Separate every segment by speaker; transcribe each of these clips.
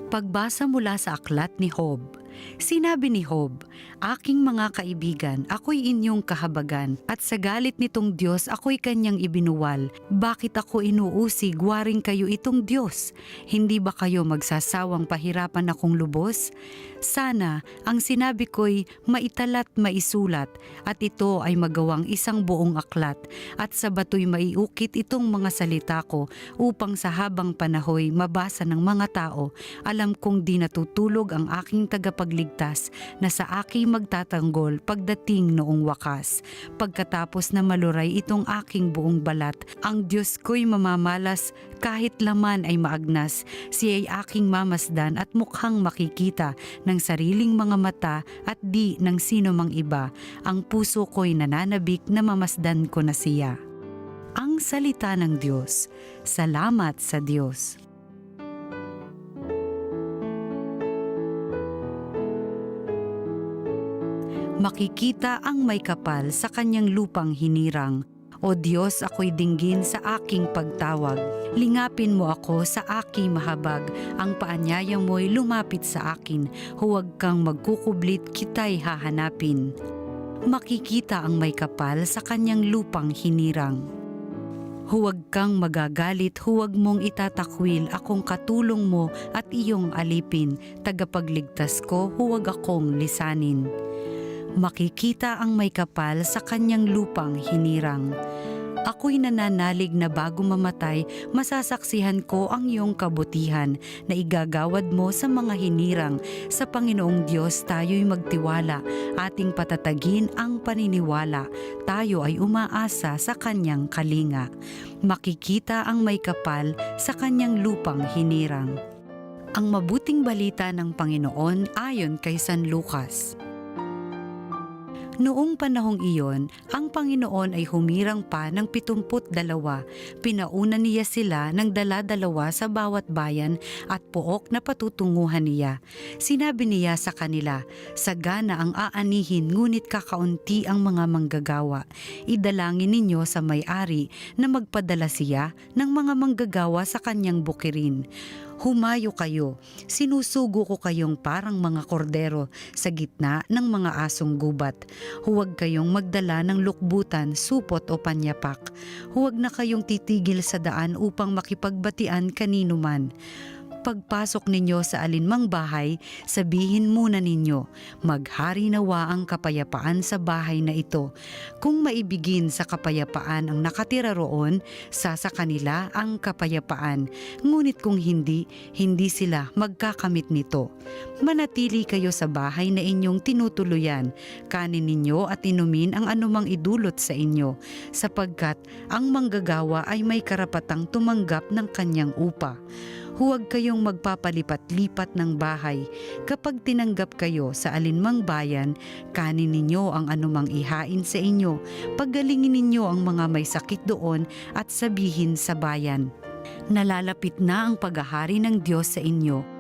Speaker 1: Pagbasa mula sa aklat ni Job. Sinabi ni Job, "Aking mga kaibigan, ako'y inyong kahabagan, at sa galit nitong Diyos ako'y kanyang ibinuwal. Bakit ako inuusig, waring kayo itong Diyos? Hindi ba kayo magsasawang pahirapan akong lubos? Sana ang sinabi ko'y maitalat maisulat, at ito ay magawang isang buong aklat, at sa bato'y maiukit itong mga salita ko, upang sa habang panahoy mabasa ng mga tao. Alam kong di natutulog ang aking tagapagligtas na sa aking magtatanggol pagdating noong wakas. Pagkatapos na maluray itong aking buong balat, ang Diyos ko'y mamamalas kahit laman ay maagnas. Siya'y aking mamasdan at mukhang makikita ng sariling mga mata at di ng sino mang iba. Ang puso ko'y nananabik na mamasdan ko na siya." Ang salita ng Diyos. Salamat sa Diyos. Makikita ang may kapal sa kanyang lupang hinirang. O Diyos, ako'y dinggin sa aking pagtawag. Lingapin mo ako sa aking mahabag. Ang paanyaya mo'y lumapit sa akin. Huwag kang magkukublit, kita'y hahanapin. Makikita ang may kapal sa kanyang lupang hinirang. Huwag kang magagalit, huwag mong itatakwil, akong katulong mo at iyong alipin. Tagapagligtas ko, huwag akong lisanin. Makikita ang may kapal sa kanyang lupang hinirang. Ako'y nananalig na bago mamatay, masasaksihan ko ang iyong kabutihan na igagawad mo sa mga hinirang. Sa Panginoong Diyos tayo'y magtiwala, ating patatagin ang paniniwala. Tayo ay umaasa sa kanyang kalinga. Makikita ang may kapal sa kanyang lupang hinirang. Ang mabuting balita ng Panginoon ayon kay San Lucas. Noong panahong iyon, ang Panginoon ay humirang pa ng 72. Pinauna niya sila ng dala-dalawa sa bawat bayan at pook na patutunguhan niya. Sinabi niya sa kanila, "Sagana ang aanihin ngunit kakaunti ang mga manggagawa. Idalangin ninyo sa may-ari na magpadala siya ng mga manggagawa sa kanyang bukirin. Humayo kayo, sinusugo ko kayong parang mga kordero sa gitna ng mga asong gubat. Huwag kayong magdala ng lukbutan, supot o panyapak. Huwag na kayong titigil sa daan upang makipagbatian kanino man. Pagpasok ninyo sa alinmang bahay, sabihin muna ninyo, maghari nawa ang kapayapaan sa bahay na ito. Kung maibigin sa kapayapaan ang nakatira roon, sa kanila ang kapayapaan. Ngunit kung hindi, hindi sila magkakamit nito. Manatili kayo sa bahay na inyong tinutuluyan. Kanin ninyo at inumin ang anumang idulot sa inyo, sapagkat ang manggagawa ay may karapatang tumanggap ng kanyang upa. Huwag kayong magpapalipat-lipat ng bahay. Kapag tinanggap kayo sa alinmang bayan, kanin ninyo ang anumang ihain sa inyo. Paggalingin ninyo ang mga may sakit doon at sabihin sa bayan, nalalapit na ang paghahari ng Diyos sa inyo.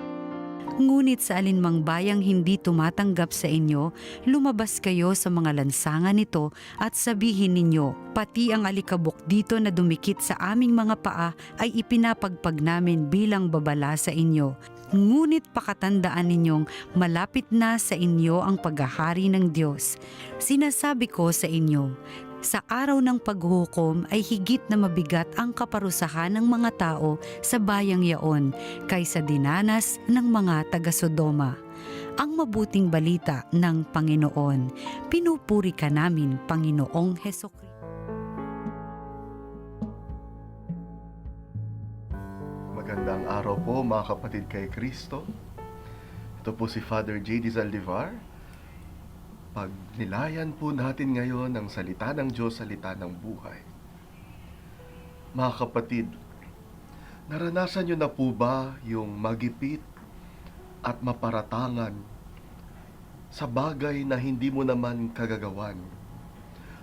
Speaker 1: Ngunit sa alinmang bayang hindi tumatanggap sa inyo, lumabas kayo sa mga lansangan nito at sabihin ninyo, pati ang alikabok dito na dumikit sa aming mga paa ay ipinapagpag namin bilang babala sa inyo. Ngunit pakatandaan ninyong malapit na sa inyo ang paghahari ng Diyos. Sinasabi ko sa inyo, sa araw ng paghuhukom ay higit na mabigat ang kaparusahan ng mga tao sa bayang yaon kaysa dinanas ng mga taga-Sodoma. Ang mabuting balita ng Panginoon. Pinupuri ka namin, Panginoong Hesukristo.
Speaker 2: Magandang araw po mga kapatid kay Kristo. Ito po si Father J.D. Zaldivar. Pagnilayan po natin ngayon ang salita ng Diyos, salita ng buhay. Mga kapatid, naranasan nyo na po ba yung magipit at maparatangan sa bagay na hindi mo naman kagagawan?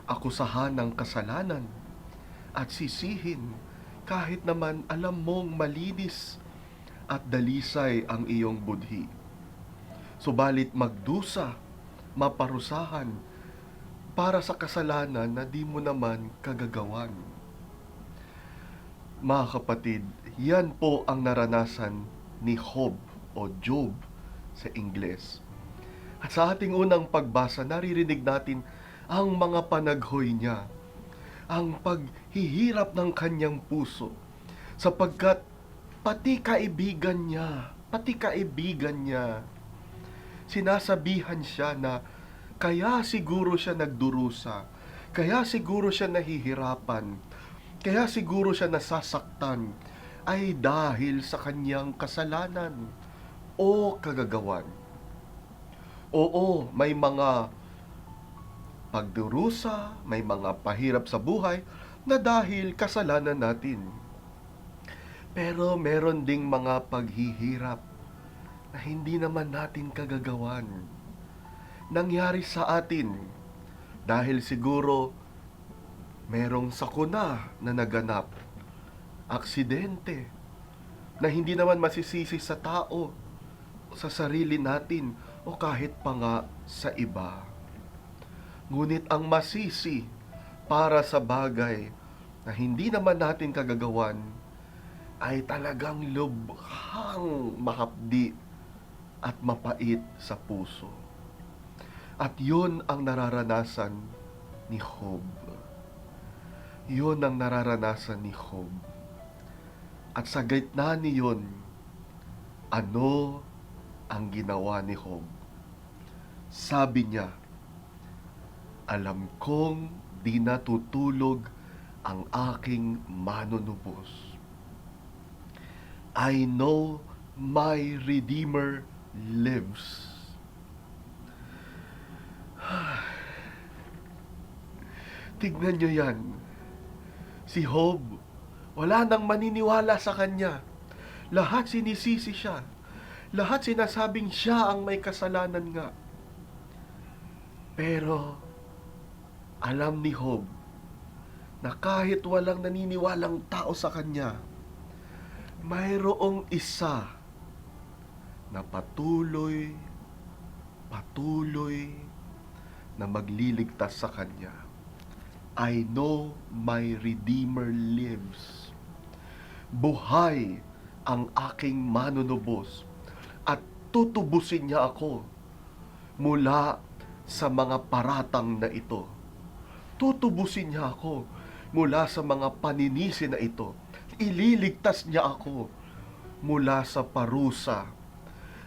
Speaker 2: Akusahan ng kasalanan at sisihin kahit naman alam mong malinis at dalisay ang iyong budhi. Subalit magdusa, maparusahan para sa kasalanan na di mo naman kagagawan. Mga kapatid, yan po ang naranasan ni Job o Job sa Ingles. At sa ating unang pagbasa, naririnig natin ang mga panaghoy niya, ang paghihirap ng kanyang puso, sapagkat pati kaibigan niya, sinasabihan siya na kaya siguro siya nagdurusa, kaya siguro siya nahihirapan, kaya siguro siya nasasaktan, ay dahil sa kanyang kasalanan o kagagawan. Oo, may mga pagdurusa, may mga pahirap sa buhay na dahil kasalanan natin. Pero meron ding mga paghihirap na hindi naman natin kagagawan. Nangyari sa atin dahil siguro merong sakuna na naganap, aksidente na hindi naman masisisi sa tao, sa sarili natin o kahit pa nga sa iba. Ngunit ang masisi para sa bagay na hindi naman natin kagagawan ay talagang lubhang mahapdi at mapait sa puso. At yun ang nararanasan ni Job. Yun ang nararanasan ni Job. At sa gitna niyon, ano ang ginawa ni Job? Sabi niya, alam kong di natutulog ang aking manunubos. I know my Redeemer lives. Tignan nyo yan. Si Job, wala nang maniniwala sa kanya. Lahat sinisisi siya. Lahat sinasabing siya ang may kasalanan nga. Pero, alam ni Job na kahit walang naniniwalang tao sa kanya, mayroong isa na patuloy na magliligtas sa kanya. I know my Redeemer lives. Buhay ang aking manunubos at tutubusin niya ako mula sa mga paratang na ito. Tutubusin niya ako mula sa mga paninisi na ito. Ililigtas niya ako mula sa parusa.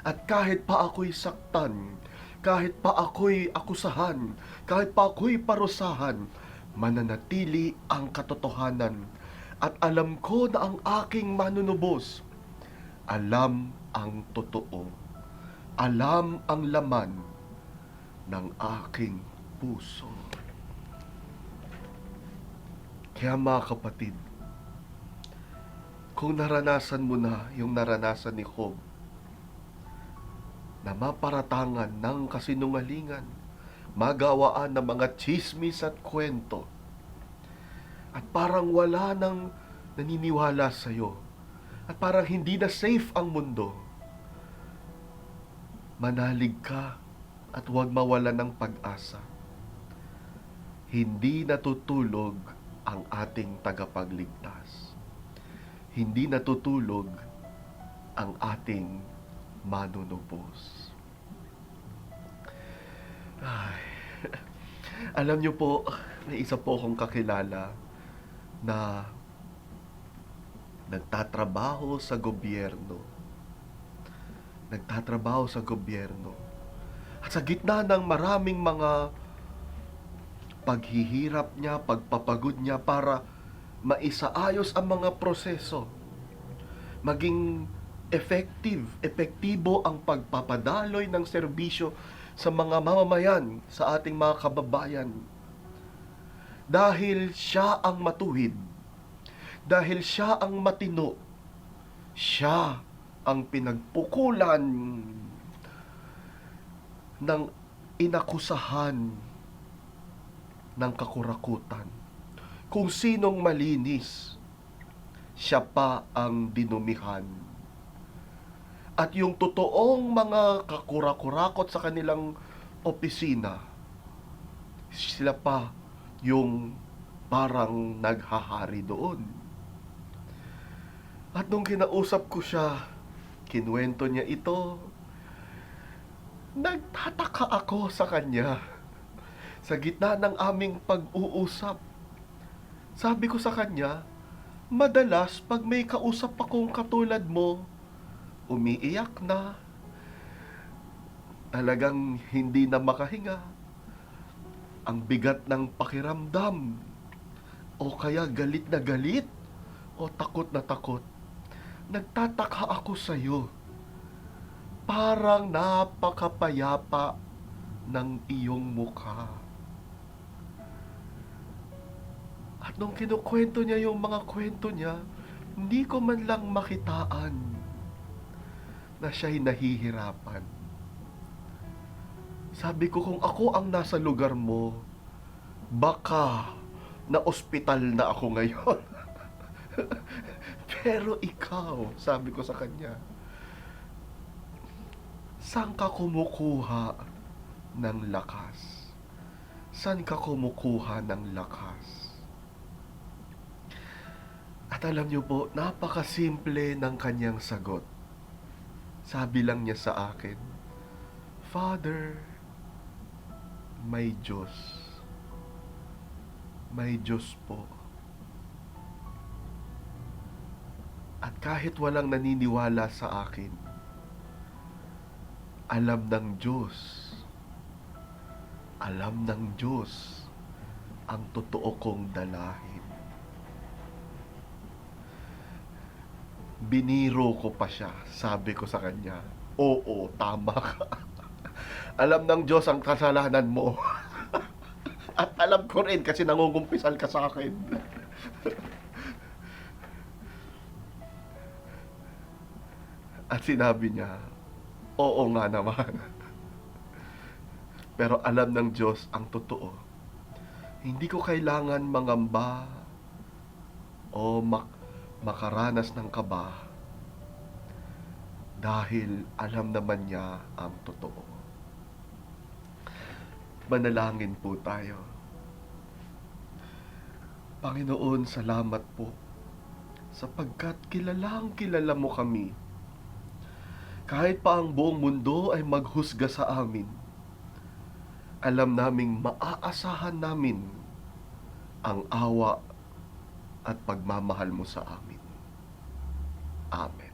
Speaker 2: At kahit pa ako'y saktan, kahit pa ako'y akusahan, kahit pa ako'y parusahan, mananatili ang katotohanan. At alam ko na ang aking manunubos, alam ang totoo. Alam ang laman ng aking puso. Kaya mga kapatid, kung naranasan mo na yung naranasan ni Job, na maparatangan ng kasinungalingan, magawaan ng mga tsismis at kwento, at parang wala nang naniniwala sa'yo, at parang hindi na safe ang mundo, manalig ka at huwag mawala ng pag-asa. Hindi natutulog ang ating tagapagligtas. Hindi natutulog ang ating manunubos. Ay, alam niyo po, may isa po akong kakilala na nagtatrabaho sa gobyerno. At sa gitna ng maraming mga paghihirap niya, pagpapagod niya para maisaayos ang mga proseso, maging epektibo ang pagpapadaloy ng serbisyo sa mga mamamayan, sa ating mga kababayan. Dahil siya ang matuwid, dahil siya ang matino, siya ang pinagpukulan ng inakusahan ng kakurakutan. Kung sinong malinis, siya pa ang dinumihan. At yung totoong mga kakurakurakot sa kanilang opisina, sila pa yung parang naghahari doon. At nung kinausap ko siya, Kinuwento niya ito. Nagtataka ako sa kanya. Sa gitna ng aming pag-uusap, sabi ko sa kanya, madalas pag may kausap akong katulad mo, umiiyak na, talagang hindi na makahinga, ang bigat ng pakiramdam, o kaya galit na galit, o takot na takot. Nagtataka ako sa'yo. Parang napakapayapa ng iyong mukha. At nung kinukwento niya yung mga kwento niya, hindi ko man lang makitaan na siya'y nahihirapan. Sabi ko, kung ako ang nasa lugar mo, baka na ospital na ako ngayon. Pero ikaw, sabi ko sa kanya, saan ka kumukuha ng lakas? Saan ka kumukuha ng lakas? At alam niyo po, napakasimple ng kanyang sagot. Sabi lang niya sa akin, Father, may Diyos. May Diyos po. At kahit walang naniniwala sa akin, alam ng Diyos ang totoo kong dalahin. Biniro ko pa siya, sabi ko sa kanya, oo, tama ka. Alam ng Diyos ang kasalanan mo. At alam ko rin kasi nangungumpisal ka sa akin. At sinabi niya, oo nga naman. Pero alam ng Diyos ang totoo. Hindi ko kailangan mangamba o makaranas ng kaba dahil alam naman niya ang totoo. Manalangin po tayo. Panginoon, salamat po sapagkat kilalang kilala mo kami. Kahit pa ang buong mundo ay maghusga sa amin, alam naming maaasahan namin ang awa at pagmamahal mo sa amin. Amen.